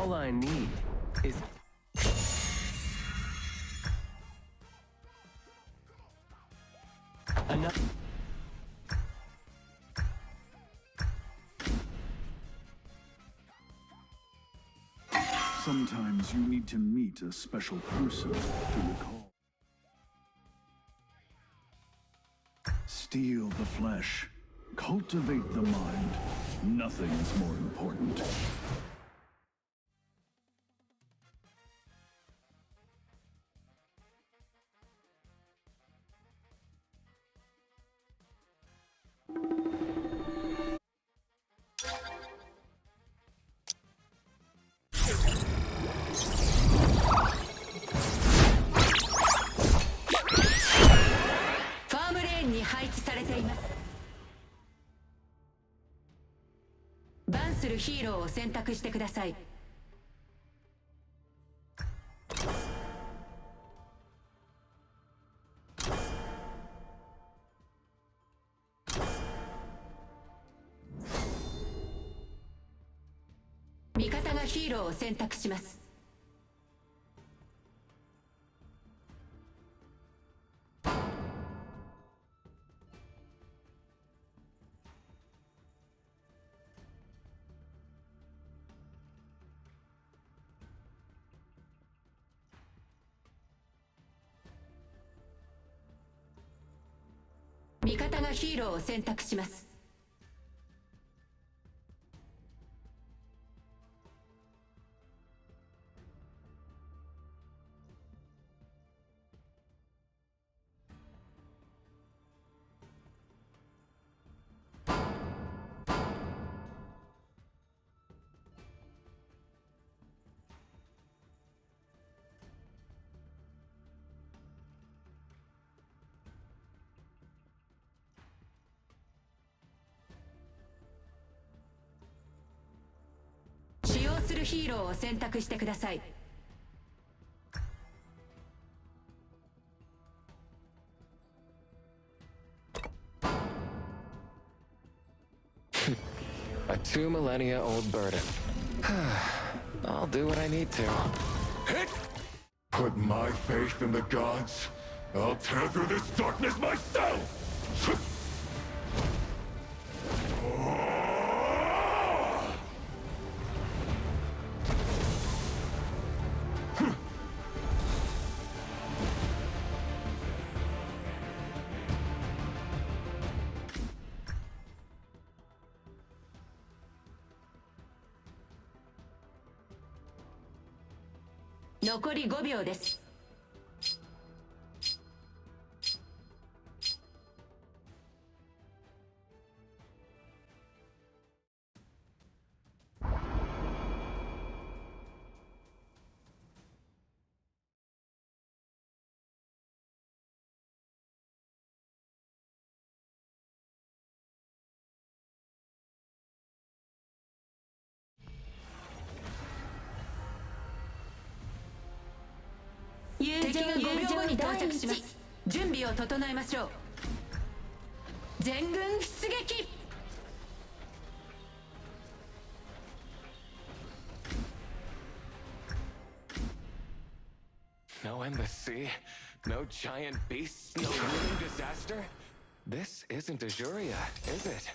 All I need is... enough. Sometimes you need to meet a special person to recall. Steal the flesh. Cultivate the mind. Nothing is more important.ヒーローを選択してください。味方がヒーローを選択します。味方がヒーローを選択します。使用するヒーローを選択してください。A 2 millennia old burden. I'll do what I need to. Put my faith in the gods. I'll tear through this darkness myself!残り5秒です。敵が5秒後に到着します。準備を整えましょう。全軍出撃。No endless sea, no giant beasts, no looming disaster. This isn't Azuria, is it?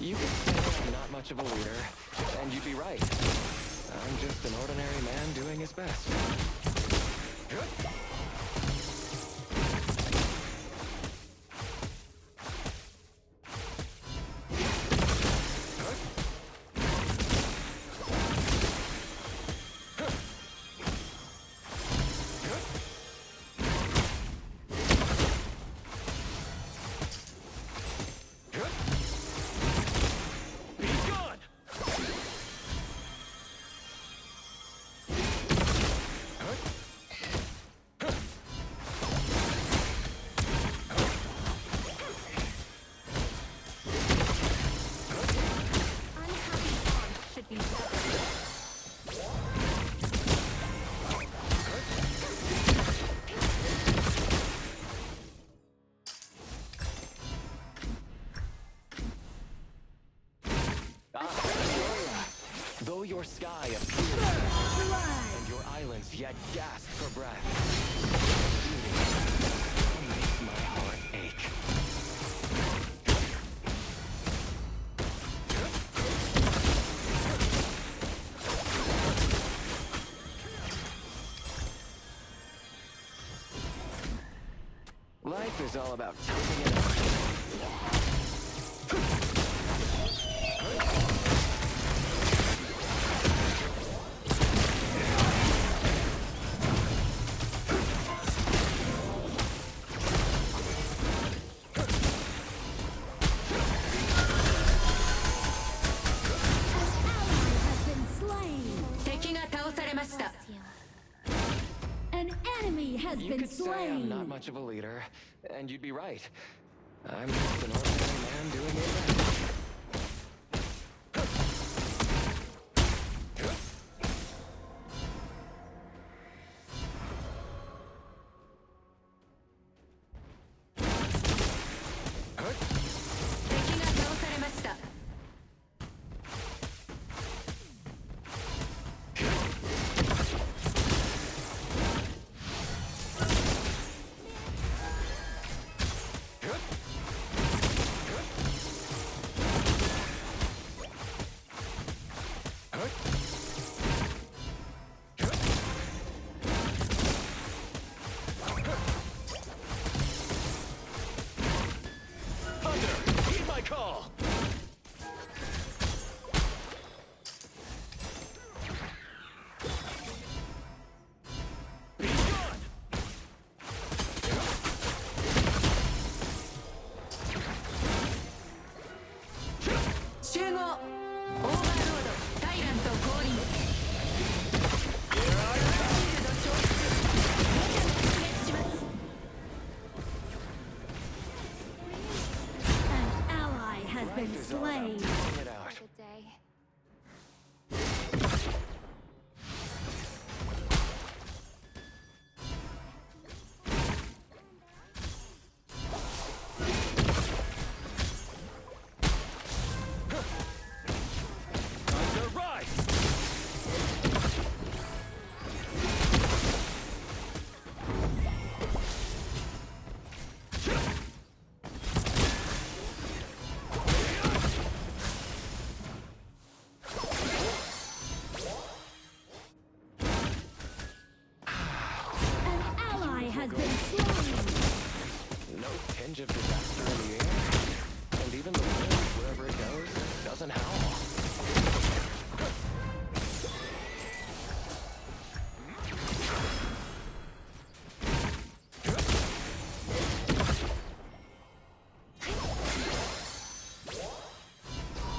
You could say I'm not much of a leader, and you'd be right. I'm just an ordinary man doing his best. yet gasp for breath. Beauty makes my heart ache. Life is all about toughing it out. An enemy has You been could say I'm slain. not much of a leader, and you'd be right. I'm just an ordinary man doing it best. Call. Be gone. Been slain. It out. Good day. Under rise. Has been slain. No tinge of disaster in the air, and even the wind, wherever it goes, doesn't howl.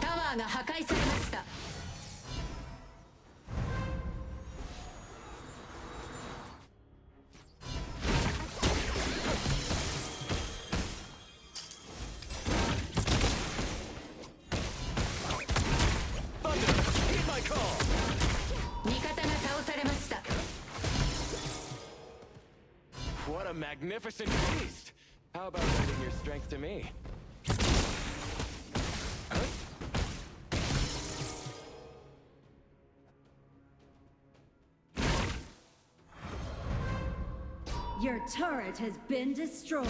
Tower が破壊されました。What a magnificent feast! How about lending your strength to me? Huh? Your turret has been destroyed.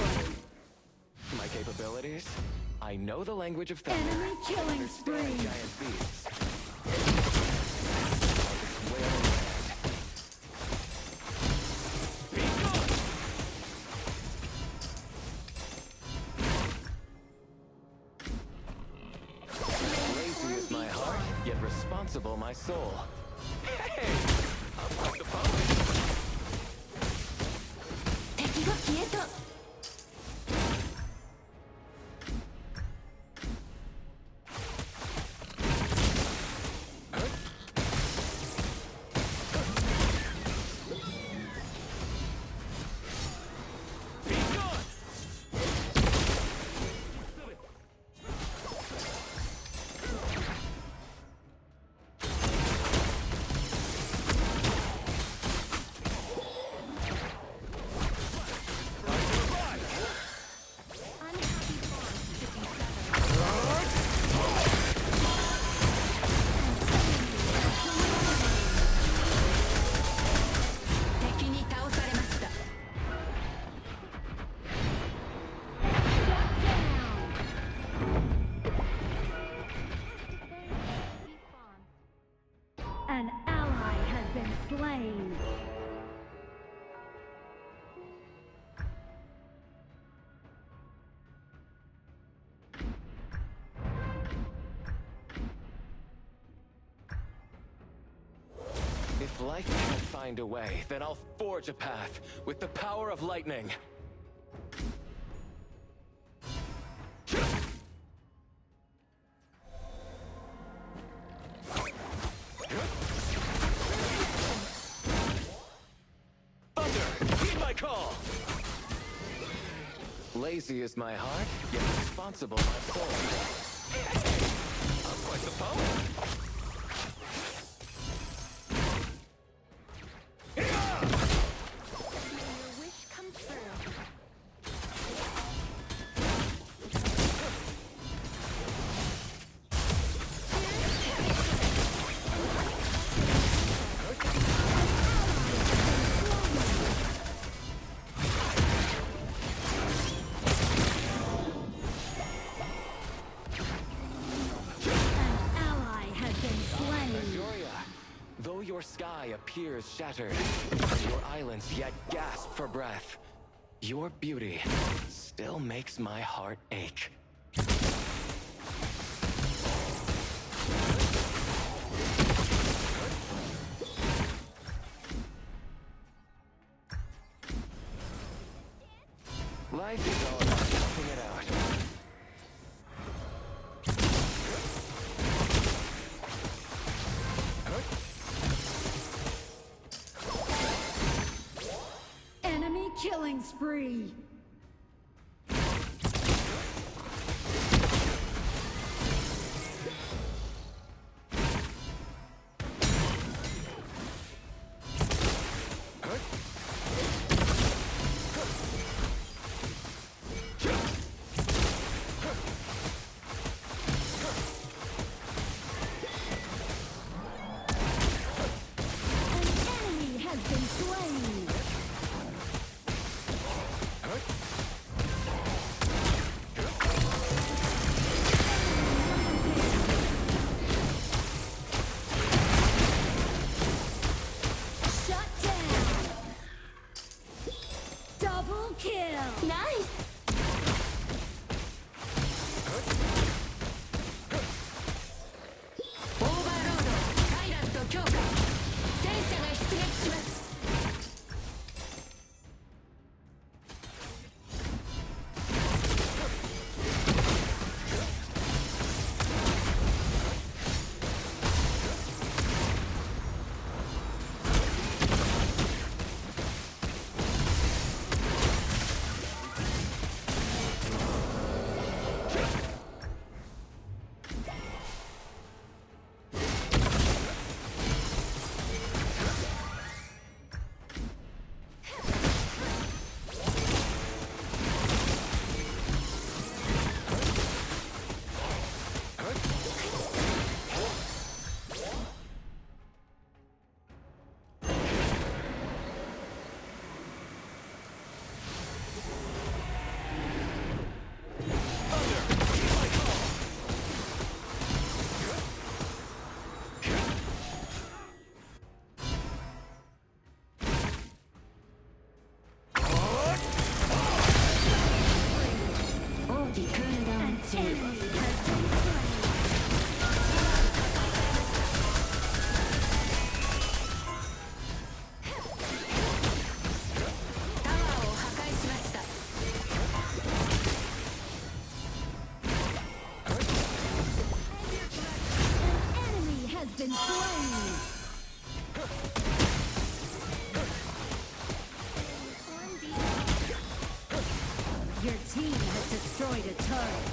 My capabilities? I know the language of thunder. Enemy killing Understand spree. giant beasts. Be gone! Lazy is my heart, yet responsible my soul. Hey! I'm like the poet. 敵が消えた。life can't find a way, then I'll forge a path with the power of lightning. Thunder, heed my call! Lazy is my heart, yet responsible my soul. I'm quite the poet. Though your sky appears shattered, your islands yet gasp for breath, your beauty still makes my heart ache. Life is all about toughing it out. Killing spree. Your team has destroyed a turret.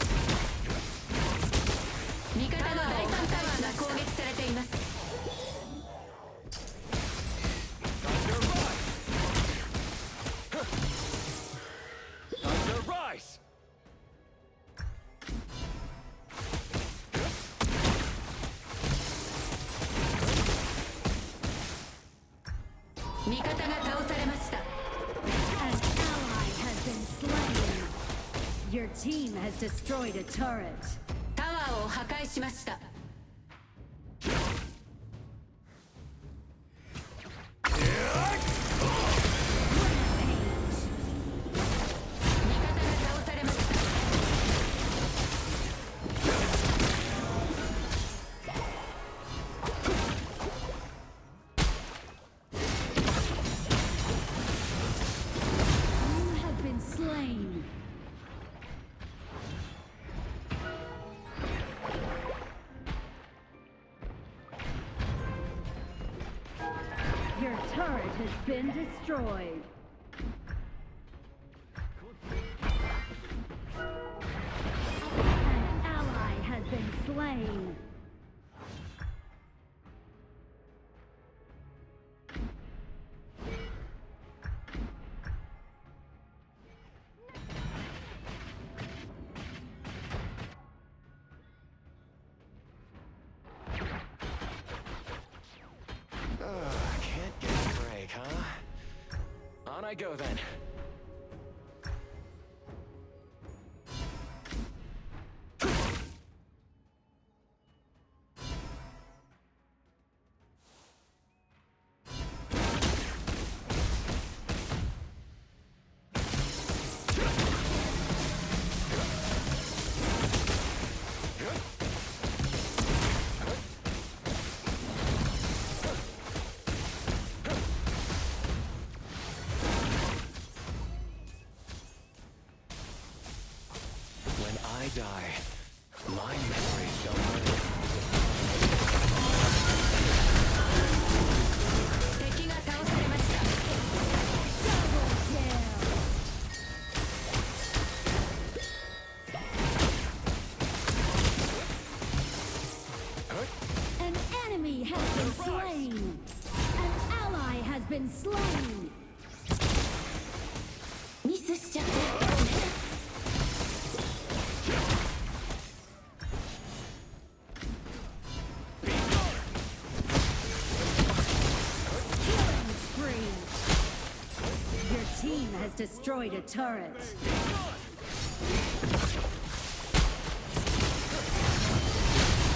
味方の第3タワーが攻撃されています。 Thunder rise! 味方が倒されました。 An ally has been slain. Your team has destroyed a turret. タワーを破壊しました。 An has been destroyed. An ally has been slain. Can't get a break, huh? On I go then. When I die, my memory shall live. 敵が倒されました。 Double kill. An enemy has been slain. An ally has been slain. ミスしちゃってごめん。 Killing spree. Your team has destroyed a turret.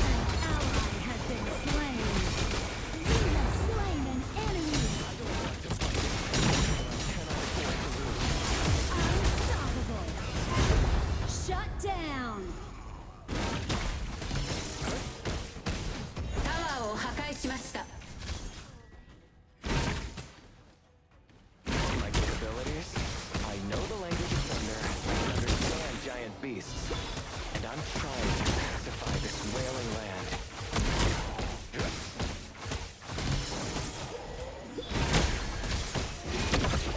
An ally has been slain. You have slain an enemy. Unstoppable. Shut down. タワーを破壊しました。 My capabilities? I know the language of thunder, I understand giant beasts, and I'm trying to pacify this wailing land.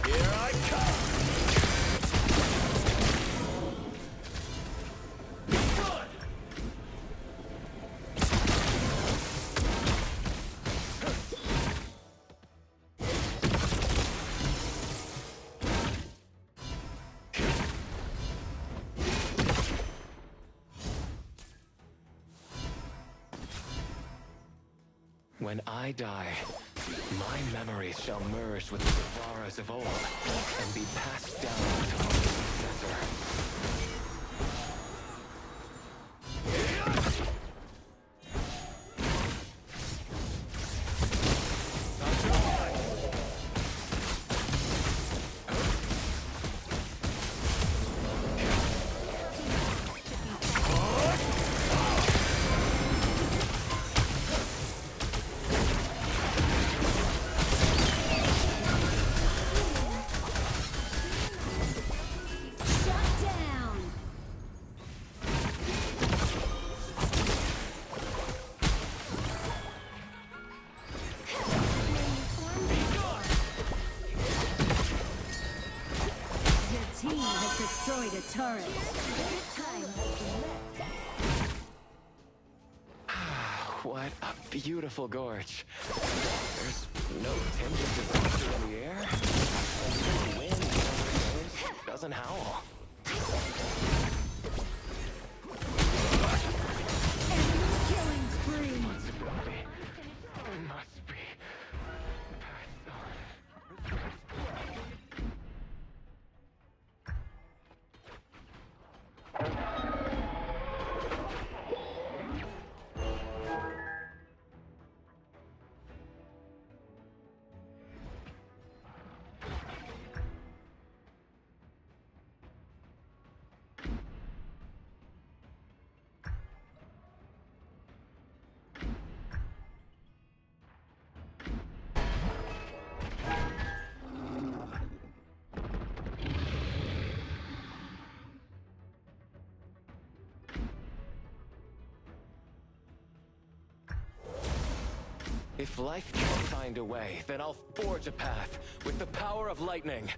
Here I come! When I die, my memories shall merge with the Devaras of old and be passed down to my successor. Shut down. Your team has destroyed a turret. What a beautiful gorge. There's no tinge of disaster in the air. And even the wind doesn't howl. Enemy killing spree. Responsibility must be passed on. If life can't find a way, then I'll forge a path with the power of lightning.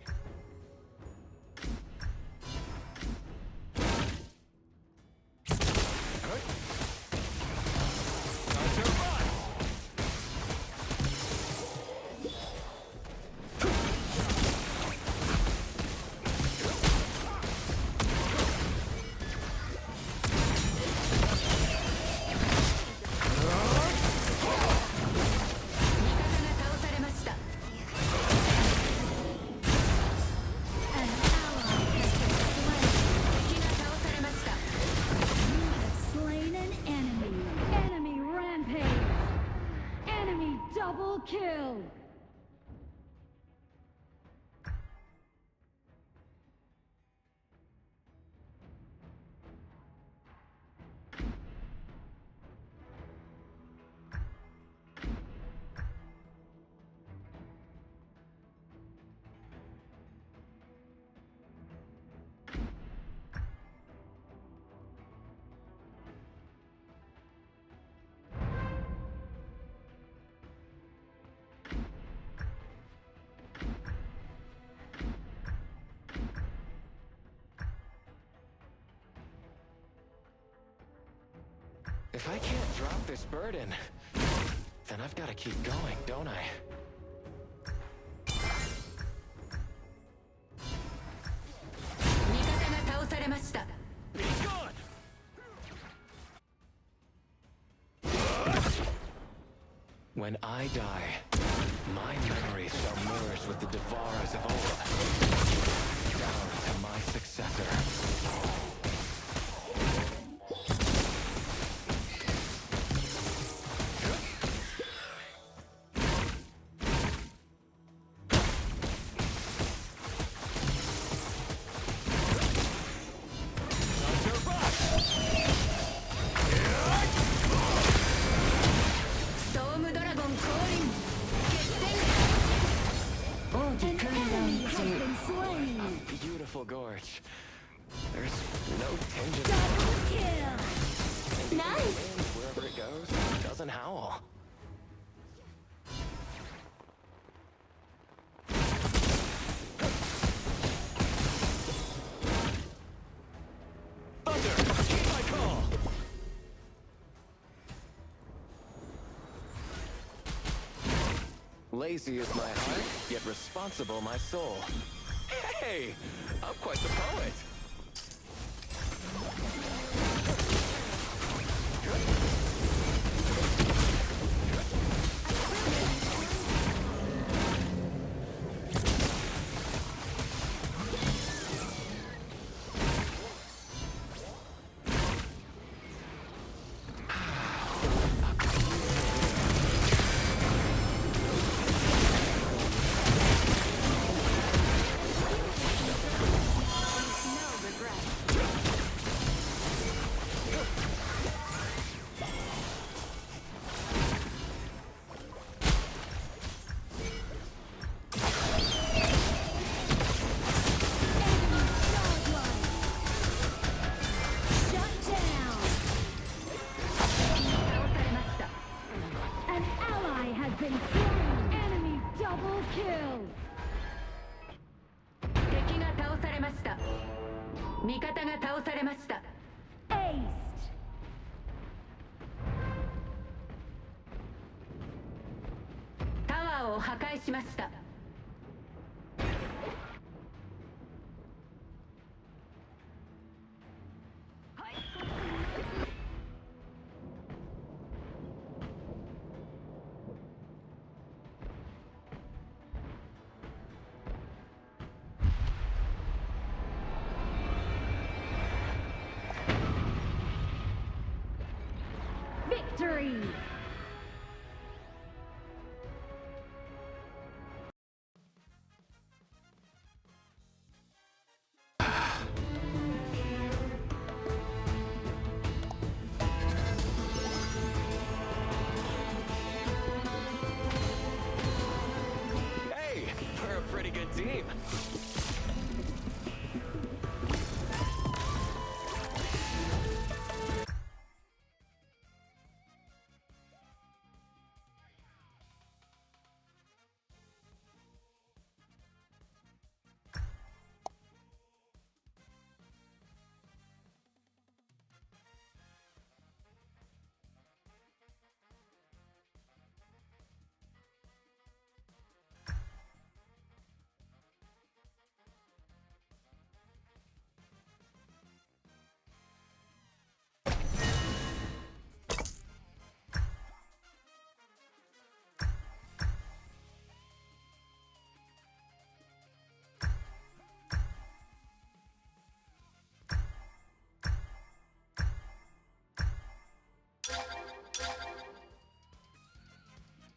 Double kill! If I can't drop this burden, then I've got to keep going, don't I? Be gone! When I die, my memory shall merge with the Devaras of old, down to my successor. Gorge. There's no tinge of Double kill! Nice! wind wherever it goes. Doesn't howl. Thunder! Heed my call! Lazy is my heart, yet responsible my soul. Hey, I'm quite the poet. Aced! Victory! Hey, we're a pretty good team.